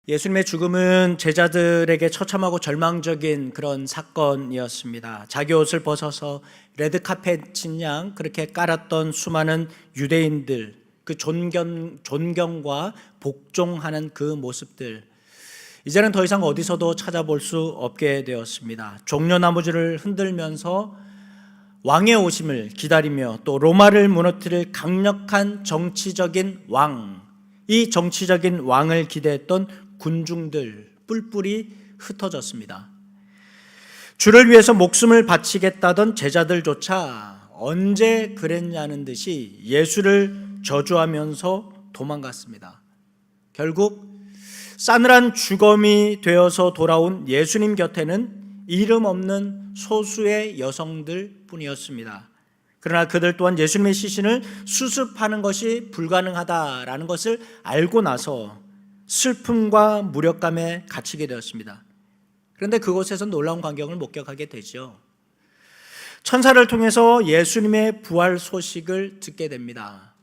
예수님의 죽음은 제자들에게 처참하고 절망적인 그런 사건이었습니다. 자기 옷을 벗어서 레드카펫인 양 그렇게 깔았던 수많은 유대인들, 그 존경과 복종하는 그 모습들, 이제는 더 이상 어디서도 찾아볼 수 없게 되었습니다. 종려나무줄을 흔들면서 왕의 오심을 기다리며 또 로마를 무너뜨릴 강력한 정치적인 왕, 이 정치적인 왕을 기대했던 군중들 뿔뿔이 흩어졌습니다. 주를 위해서 목숨을 바치겠다던 제자들조차 언제 그랬냐는 듯이 예수를 저주하면서 도망갔습니다. 결국 싸늘한 주검이 되어서 돌아온 예수님 곁에는 이름 없는 소수의 여성들 뿐이었습니다. 그러나 그들 또한 예수님의 시신을 수습하는 것이 불가능하다라는 것을 알고 나서 슬픔과 무력감에 갇히게 되었습니다. 그런데 그곳에서 놀라운 광경을 목격하게 되죠. 천사를 통해서 예수님의 부활 소식을 듣게 됩니다.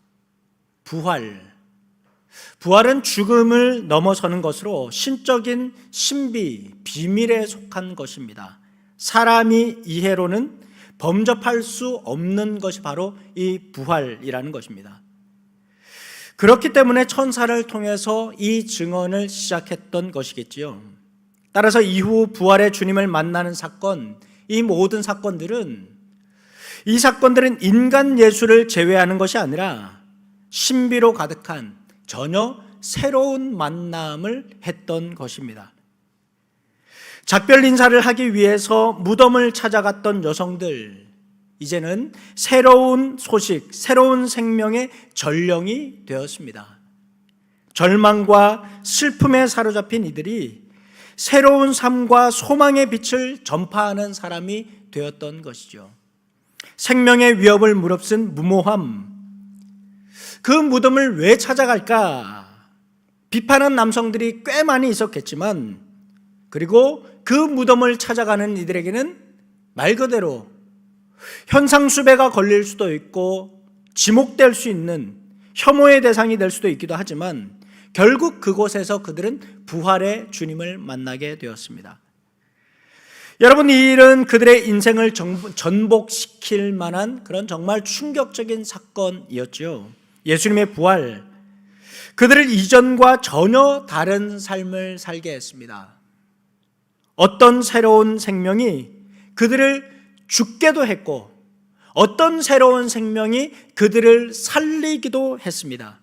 부활은 죽음을 넘어서는 것으로 신적인 신비, 비밀에 속한 것입니다. 사람이 이해로는 범접할 수 없는 것이 바로 이 부활이라는 것입니다. 그렇기 때문에 천사를 통해서 이 증언을 시작했던 것이겠지요. 따라서 이후 부활의 주님을 만나는 사건, 이 모든 사건들은 인간 예수를 제외하는 것이 아니라 신비로 가득한 전혀 새로운 만남을 했던 것입니다. 작별 인사를 하기 위해서 무덤을 찾아갔던 여성들, 이제는 새로운 소식, 새로운 생명의 전령이 되었습니다. 절망과 슬픔에 사로잡힌 이들이 새로운 삶과 소망의 빛을 전파하는 사람이 되었던 것이죠. 생명의 위협을 무릅쓴 무모함, 그 무덤을 왜 찾아갈까? 비판한 남성들이 꽤 많이 있었겠지만, 그리고 그 무덤을 찾아가는 이들에게는 말 그대로 현상수배가 걸릴 수도 있고 지목될 수 있는 혐오의 대상이 될 수도 있기도 하지만 결국 그곳에서 그들은 부활의 주님을 만나게 되었습니다. 여러분, 이 일은 그들의 인생을 전복시킬 만한 그런 정말 충격적인 사건이었죠. 예수님의 부활, 그들을 이전과 전혀 다른 삶을 살게 했습니다. 어떤 새로운 생명이 그들을 죽게도 했고 어떤 새로운 생명이 그들을 살리기도 했습니다.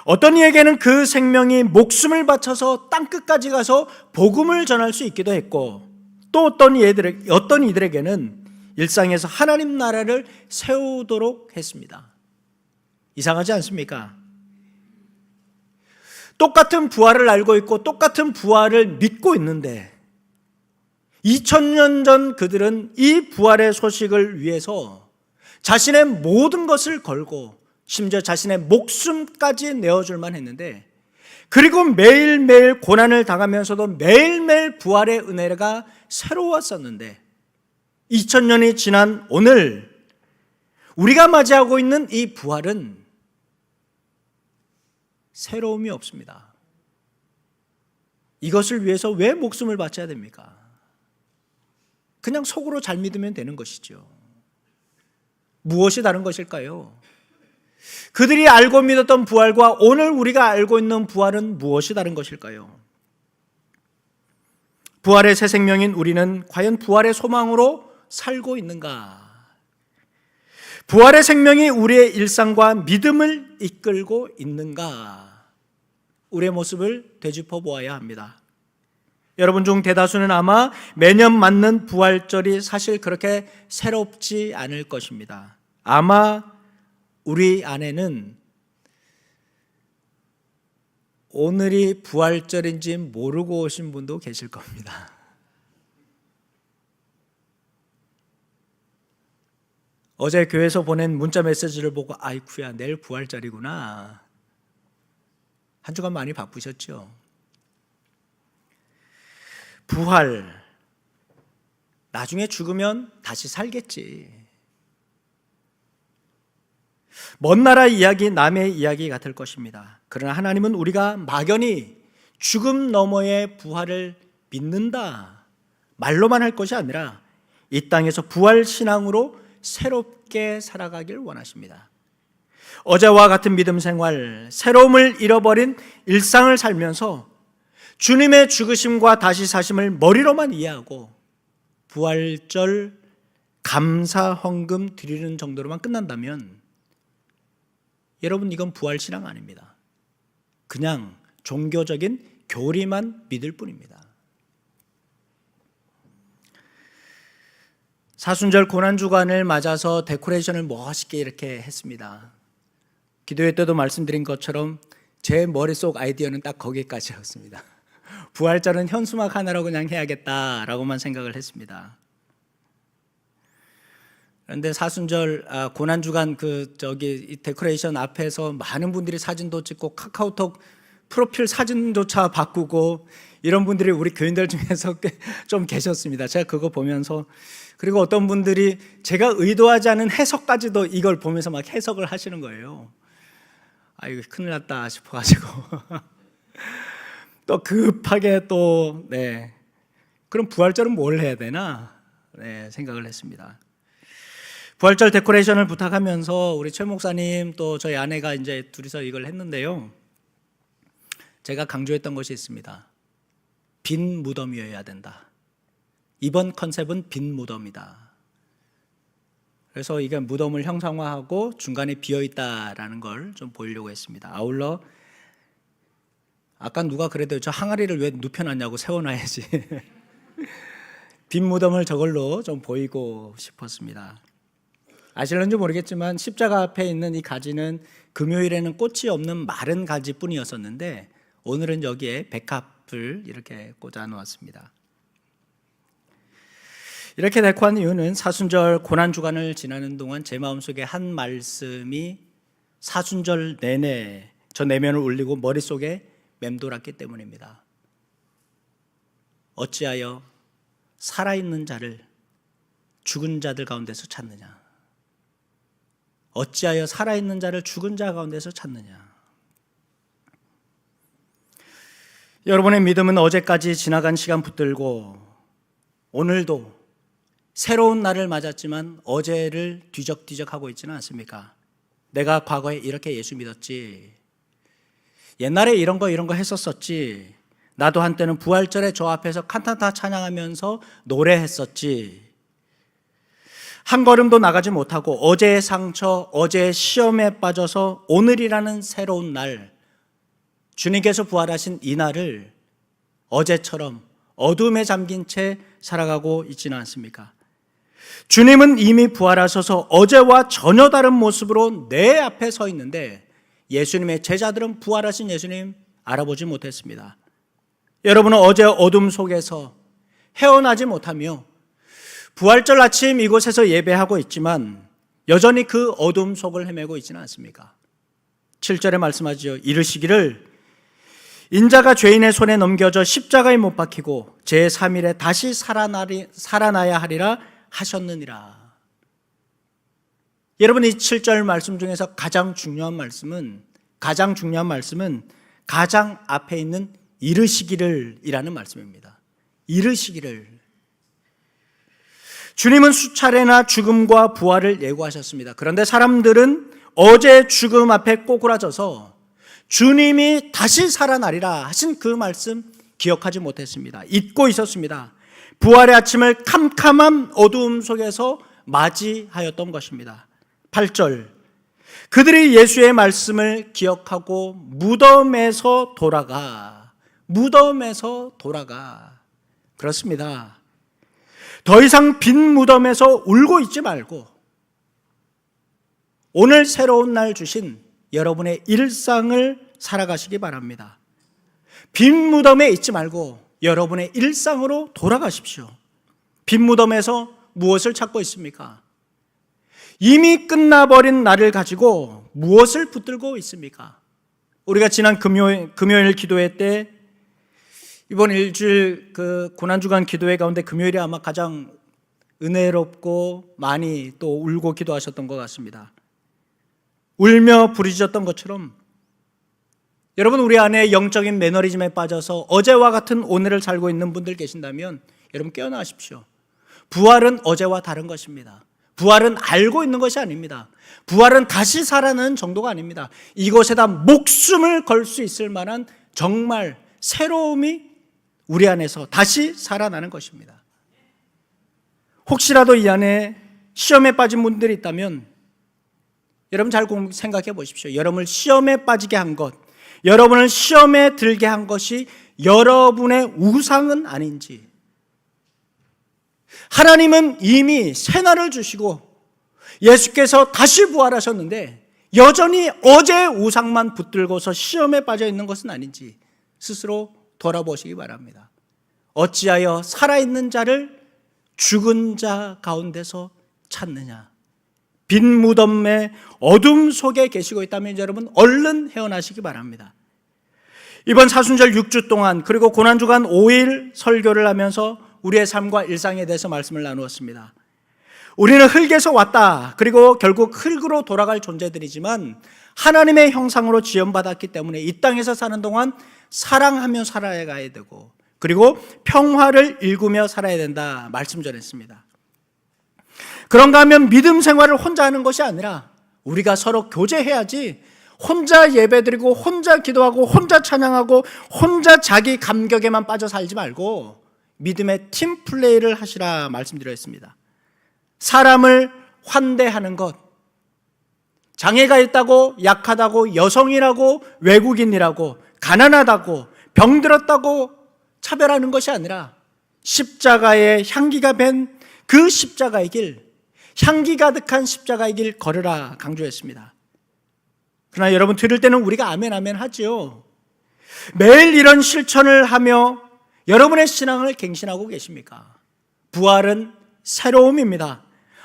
어떤 이에게는 그 생명이 목숨을 바쳐서 땅끝까지 가서 복음을 전할 수 있기도 했고 또 어떤 이들에게는 일상에서 하나님 나라를 세우도록 했습니다. 이상하지 않습니까? 똑같은 부활을 알고 있고 똑같은 부활을 믿고 있는데 2000년 전 그들은 이 부활의 소식을 위해서 자신의 모든 것을 걸고 심지어 자신의 목숨까지 내어줄만 했는데, 그리고 매일매일 고난을 당하면서도 매일매일 부활의 은혜가 새로웠었는데 2000년이 지난 오늘 우리가 맞이하고 있는 이 부활은 새로움이 없습니다. 이것을 위해서 왜 목숨을 바쳐야 됩니까? 그냥 속으로 잘 믿으면 되는 것이죠. 무엇이 다른 것일까요? 그들이 알고 믿었던 부활과 오늘 우리가 알고 있는 부활은 무엇이 다른 것일까요? 부활의 새 생명인 우리는 과연 부활의 소망으로 살고 있는가? 부활의 생명이 우리의 일상과 믿음을 이끌고 있는가? 우리의 모습을 되짚어 보아야 합니다. 여러분 중 대다수는 아마 매년 맞는 부활절이 사실 그렇게 새롭지 않을 것입니다. 아마 우리 안에는 오늘이 부활절인지 모르고 오신 분도 계실 겁니다. 어제 교회에서 보낸 문자 메시지를 보고 아이쿠야, 내일 부활절이구나. 한 주간 많이 바쁘셨죠? 부활, 나중에 죽으면 다시 살겠지. 먼 나라 이야기, 남의 이야기 같을 것입니다. 그러나 하나님은 우리가 막연히 죽음 너머의 부활을 믿는다 말로만 할 것이 아니라 이 땅에서 부활 신앙으로 새롭게 살아가길 원하십니다. 어제와 같은 믿음 생활, 새로움을 잃어버린 일상을 살면서 주님의 죽으심과 다시 사심을 머리로만 이해하고 부활절 감사 헌금 드리는 정도로만 끝난다면 여러분, 이건 부활신앙 아닙니다. 그냥 종교적인 교리만 믿을 뿐입니다. 사순절 고난주간을 맞아서 데코레이션을 멋있게 이렇게 했습니다. 기도회 때도 말씀드린 것처럼 제 머릿속 아이디어는 딱 거기까지였습니다. 부활절은 현수막 하나로 그냥 해야겠다라고만 생각을 했습니다. 그런데 사순절 고난주간 이 데코레이션 앞에서 많은 분들이 사진도 찍고 카카오톡 프로필 사진조차 바꾸고 이런 분들이 우리 교인들 중에서 좀 계셨습니다. 제가 그거 보면서, 그리고 어떤 분들이 제가 의도하지 않은 해석까지도 이걸 보면서 막 해석을 하시는 거예요. 이거 큰일 났다 싶어가지고 또 급하게 그럼 부활절은 뭘 해야 되나 생각을 했습니다. 부활절 데코레이션을 부탁하면서 우리 최 목사님 또 저희 아내가 이제 둘이서 이걸 했는데요. 제가 강조했던 것이 있습니다. 빈 무덤이어야 된다. 이번 컨셉은 빈 무덤이다. 그래서 이게 무덤을 형상화하고 중간에 비어있다라는 걸 좀 보이려고 했습니다. 아울러 아까 누가 그래도 저 항아리를 왜 눕혀놨냐고 세워놔야지. 빈 무덤을 저걸로 좀 보이고 싶었습니다. 아실런지 모르겠지만 십자가 앞에 있는 이 가지는 금요일에는 꽃이 없는 마른 가지뿐이었었는데 오늘은 여기에 백합을 이렇게 꽂아 놓았습니다. 이렇게 데코한 이유는 사순절 고난주간을 지나는 동안 제 마음속에 한 말씀이 사순절 내내 저 내면을 울리고 머릿속에 맴돌았기 때문입니다. 어찌하여 살아있는 자를 죽은 자들 가운데서 찾느냐? 어찌하여 살아있는 자를 죽은 자 가운데서 찾느냐? 여러분의 믿음은 어제까지 지나간 시간 붙들고 오늘도 새로운 날을 맞았지만 어제를 뒤적뒤적하고 있지는 않습니까? 내가 과거에 이렇게 예수 믿었지, 옛날에 이런 거 했었었지, 나도 한때는 부활절에 저 앞에서 칸타타 찬양하면서 노래했었지, 한 걸음도 나가지 못하고 어제의 상처, 어제의 시험에 빠져서 오늘이라는 새로운 날, 주님께서 부활하신 이 날을 어제처럼 어둠에 잠긴 채 살아가고 있지는 않습니까? 주님은 이미 부활하셔서 어제와 전혀 다른 모습으로 내 앞에 서 있는데 예수님의 제자들은 부활하신 예수님 알아보지 못했습니다. 여러분은 어제 어둠 속에서 헤어나지 못하며 부활절 아침 이곳에서 예배하고 있지만 여전히 그 어둠 속을 헤매고 있지는 않습니까? 7절에 말씀하죠. 이르시기를 인자가 죄인의 손에 넘겨져 십자가에 못 박히고 제3일에 다시 살아나야 하리라 하셨느니라. 여러분, 이 7절 말씀 중에서 가장 중요한 말씀은 가장 앞에 있는 이르시기를 이라는 말씀입니다. 이르시기를. 주님은 수차례나 죽음과 부활을 예고하셨습니다. 그런데 사람들은 어제 죽음 앞에 꼬꾸라져서 주님이 다시 살아나리라 하신 그 말씀 기억하지 못했습니다. 잊고 있었습니다. 부활의 아침을 캄캄한 어두움 속에서 맞이하였던 것입니다. 8절, 그들이 예수의 말씀을 기억하고 무덤에서 돌아가. 그렇습니다. 더 이상 빈 무덤에서 울고 있지 말고 오늘 새로운 날 주신 여러분의 일상을 살아가시기 바랍니다. 빈 무덤에 있지 말고 여러분의 일상으로 돌아가십시오. 빈 무덤에서 무엇을 찾고 있습니까? 이미 끝나버린 날을 가지고 무엇을 붙들고 있습니까? 우리가 지난 금요일 기도회 때 이번 일주일 고난주간 기도회 가운데 금요일이 아마 가장 은혜롭고 많이 또 울고 기도하셨던 것 같습니다. 울며 부르짖었던 것처럼 여러분, 우리 안에 영적인 매너리즘에 빠져서 어제와 같은 오늘을 살고 있는 분들 계신다면 여러분 깨어나십시오. 부활은 어제와 다른 것입니다. 부활은 알고 있는 것이 아닙니다. 부활은 다시 살아나는 정도가 아닙니다. 이것에다 목숨을 걸 수 있을 만한 정말 새로움이 우리 안에서 다시 살아나는 것입니다. 혹시라도 이 안에 시험에 빠진 분들이 있다면 여러분 잘 생각해 보십시오. 여러분을 시험에 빠지게 한 것, 여러분을 시험에 들게 한 것이 여러분의 우상은 아닌지, 하나님은 이미 새날을 주시고 예수께서 다시 부활하셨는데 여전히 어제의 우상만 붙들고서 시험에 빠져 있는 것은 아닌지 스스로 돌아보시기 바랍니다. 어찌하여 살아있는 자를 죽은 자 가운데서 찾느냐. 빈 무덤의 어둠 속에 계시고 있다면 여러분 얼른 헤어나시기 바랍니다. 이번 사순절 6주 동안 그리고 고난주간 5일 설교를 하면서 우리의 삶과 일상에 대해서 말씀을 나누었습니다. 우리는 흙에서 왔다. 그리고 결국 흙으로 돌아갈 존재들이지만 하나님의 형상으로 지음받았기 때문에 이 땅에서 사는 동안 사랑하며 살아가야 되고 그리고 평화를 일구며 살아야 된다 말씀 전했습니다. 그런가 하면 믿음 생활을 혼자 하는 것이 아니라 우리가 서로 교제해야지 혼자 예배드리고 혼자 기도하고 혼자 찬양하고 혼자 자기 감격에만 빠져 살지 말고 믿음의 팀 플레이를 하시라 말씀드렸습니다. 사람을 환대하는 것, 장애가 있다고 약하다고 여성이라고 외국인이라고 가난하다고 병들었다고 차별하는 것이 아니라 십자가의 향기가 밴 그 십자가의 길, 향기 가득한 십자가의 길 걸으라 강조했습니다. 그러나 여러분 들을 때는 우리가 아멘 아멘 하지요. 매일 이런 실천을 하며 여러분의 신앙을 갱신하고 계십니까? 부활은 새로움입니다.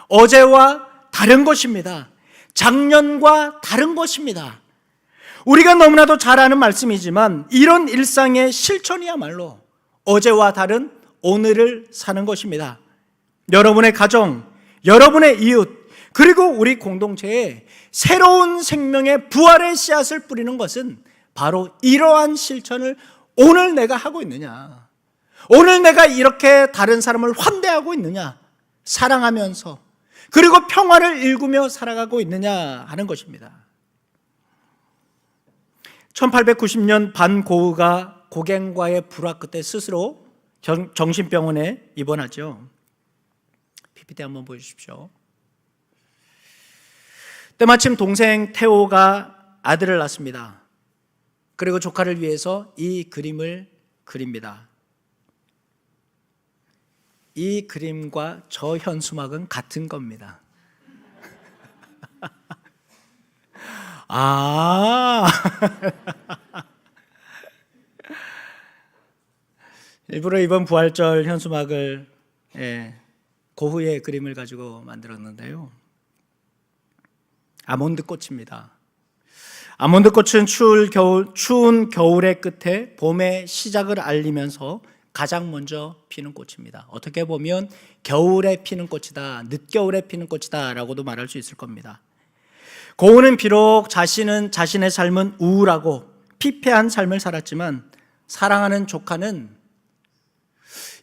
어제와 다른 것입니다. 작년과 다른 것입니다. 우리가 너무나도 잘 아는 말씀이지만 이런 일상의 실천이야말로 어제와 다른 오늘을 사는 것입니다. 여러분의 가정, 여러분의 이웃, 그리고 우리 공동체에 새로운 생명의 부활의 씨앗을 뿌리는 것은 바로 이러한 실천을 오늘 내가 하고 있느냐, 오늘 내가 이렇게 다른 사람을 환대하고 있느냐, 사랑하면서 그리고 평화를 일구며 살아가고 있느냐 하는 것입니다. 1890년 반고흐가 고갱과의 불화 끝에 스스로 정신병원에 입원하죠. PPT 한번 보여주십시오. 때마침 동생 태호가 아들을 낳습니다. 그리고 조카를 위해서 이 그림을 그립니다. 이 그림과 저 현수막은 같은 겁니다. 일부러 이번 부활절 현수막을 고흐의 그림을 가지고 만들었는데요. 아몬드 꽃입니다. 아몬드 꽃은 추운 겨울의 끝에 봄의 시작을 알리면서 가장 먼저 피는 꽃입니다. 어떻게 보면 겨울에 피는 꽃이다, 늦겨울에 피는 꽃이다 라고도 말할 수 있을 겁니다. 고흐는 비록 자신의 삶은 우울하고 피폐한 삶을 살았지만 사랑하는 조카는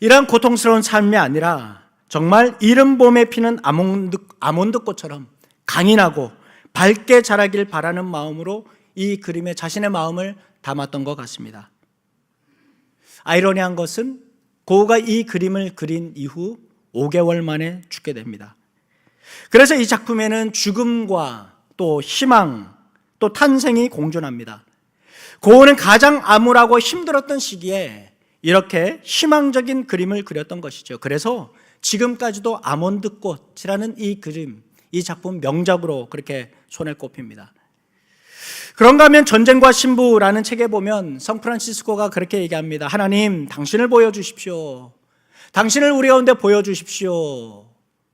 이러한 고통스러운 삶이 아니라 정말 이른 봄에 피는 아몬드 꽃처럼 강인하고 밝게 자라길 바라는 마음으로 이 그림에 자신의 마음을 담았던 것 같습니다. 아이러니한 것은 고흐가 이 그림을 그린 이후 5개월 만에 죽게 됩니다. 그래서 이 작품에는 죽음과 또 희망, 또 탄생이 공존합니다. 고흐는 가장 암울하고 힘들었던 시기에 이렇게 희망적인 그림을 그렸던 것이죠. 그래서 지금까지도 아몬드꽃이라는 이 그림, 이 작품 명작으로 그렇게 손에 꼽힙니다. 그런가 하면 전쟁과 신부라는 책에 보면 성프란시스코가 그렇게 얘기합니다. 하나님, 당신을 보여주십시오. 당신을 우리 가운데 보여주십시오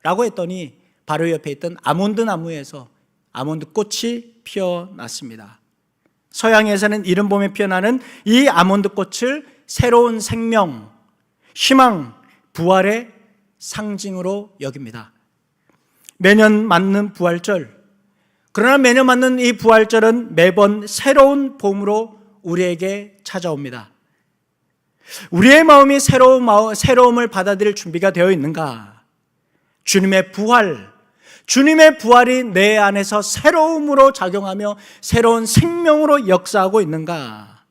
라고 했더니 바로 옆에 있던 아몬드 나무에서 아몬드 꽃이 피어났습니다. 서양에서는 이른 봄에 피어나는 이 아몬드 꽃을 새로운 생명, 희망, 부활의 상징으로 여깁니다. 매년 맞는 부활절, 그러나 매년 맞는 이 부활절은 매번 새로운 봄으로 우리에게 찾아옵니다. 우리의 마음이 새로움을 받아들일 준비가 되어 있는가? 주님의 부활이 내 안에서 새로움으로 작용하며 새로운 생명으로 역사하고 있는가?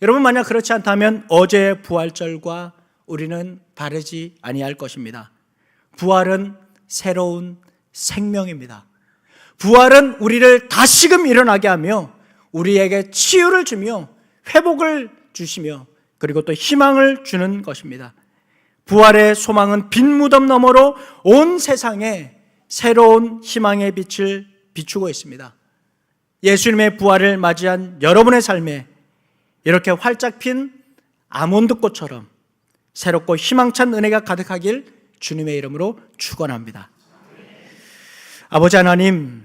여러분, 만약 그렇지 않다면 어제의 부활절과 우리는 다르지 아니할 것입니다. 부활은 새로운 생명입니다. 부활은 우리를 다시금 일어나게 하며 우리에게 치유를 주며 회복을 주시며 그리고 또 희망을 주는 것입니다. 부활의 소망은 빈 무덤 너머로 온 세상에 새로운 희망의 빛을 비추고 있습니다. 예수님의 부활을 맞이한 여러분의 삶에 이렇게 활짝 핀 아몬드꽃처럼 새롭고 희망찬 은혜가 가득하길 주님의 이름으로 축원합니다. 아버지 하나님,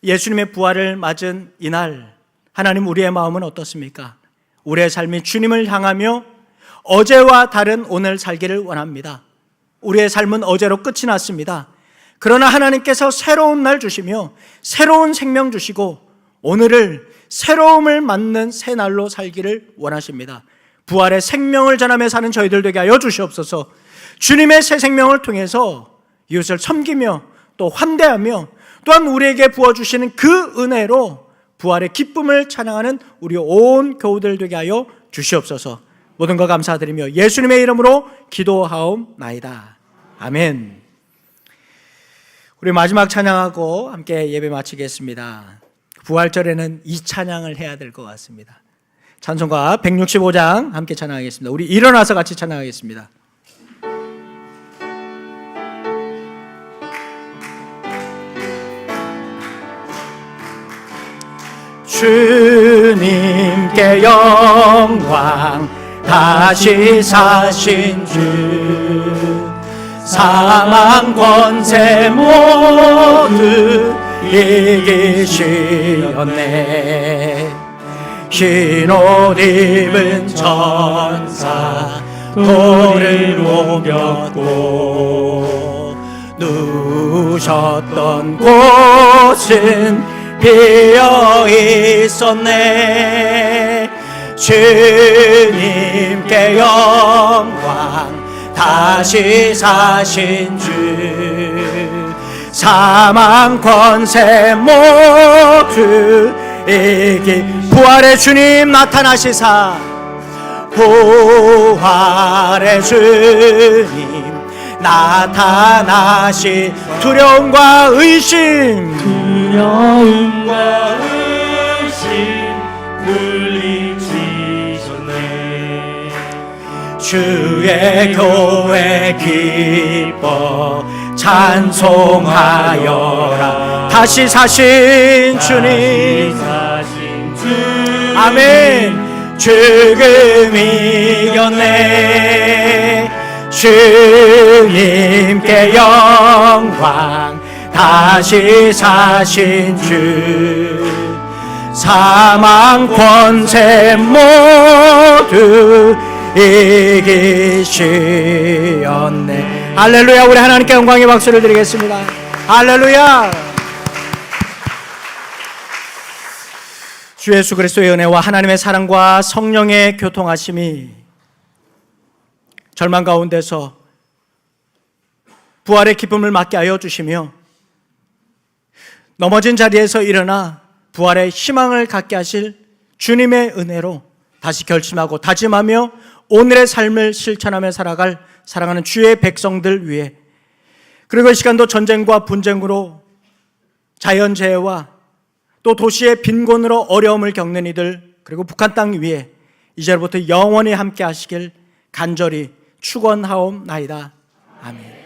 예수님의 부활을 맞은 이날 하나님, 우리의 마음은 어떻습니까? 우리의 삶이 주님을 향하며 어제와 다른 오늘 살기를 원합니다. 우리의 삶은 어제로 끝이 났습니다. 그러나 하나님께서 새로운 날 주시며 새로운 생명 주시고 오늘을 새로움을 맞는 새 날로 살기를 원하십니다. 부활의 생명을 전하며 사는 저희들 되게 하여 주시옵소서. 주님의 새 생명을 통해서 이웃을 섬기며 또 환대하며 또한 우리에게 부어주시는 그 은혜로 부활의 기쁨을 찬양하는 우리 온 교우들 되게 하여 주시옵소서. 모든 것 감사드리며 예수님의 이름으로 기도하옵나이다. 아멘. 우리 마지막 찬양하고 함께 예배 마치겠습니다. 부활절에는 이 찬양을 해야 될 것 같습니다. 찬송가 165장 함께 찬양하겠습니다. 우리 일어나서 같이 찬양하겠습니다. 주님께 영광, 다시 사신 주, 사망 권세 모두 이기시었네. 흰 옷 입은 천사 돌을 옮겼고 누우셨던 곳은 비어 있었네. 주님께 영광, 다시 사신 주, 사망 권세 모두 이기. 부활의 주님 나타나시사, 부활의 주님 나타나시. 두려움과 의심 물리치셨네. 주의 교회 기뻐 찬송하여라. 다시 사신 주님, 아멘. 죽음 이겼네. 주님께 영광, 다시 사신 주, 사망 권세 모두 이기시었네. 할렐루야. 우리 하나님께 영광의 박수를 드리겠습니다. 할렐루야. 주 예수 그리스도의 은혜와 하나님의 사랑과 성령의 교통하심이 절망 가운데서 부활의 기쁨을 맞게 하여 주시며 넘어진 자리에서 일어나 부활의 희망을 갖게 하실 주님의 은혜로 다시 결심하고 다짐하며 오늘의 삶을 실천하며 살아갈 사랑하는 주의 백성들 위해, 그리고 이 시간도 전쟁과 분쟁으로 자연재해와 또 도시의 빈곤으로 어려움을 겪는 이들, 그리고 북한 땅 위에 이제부터 영원히 함께 하시길 간절히 축원하옵나이다. 아멘.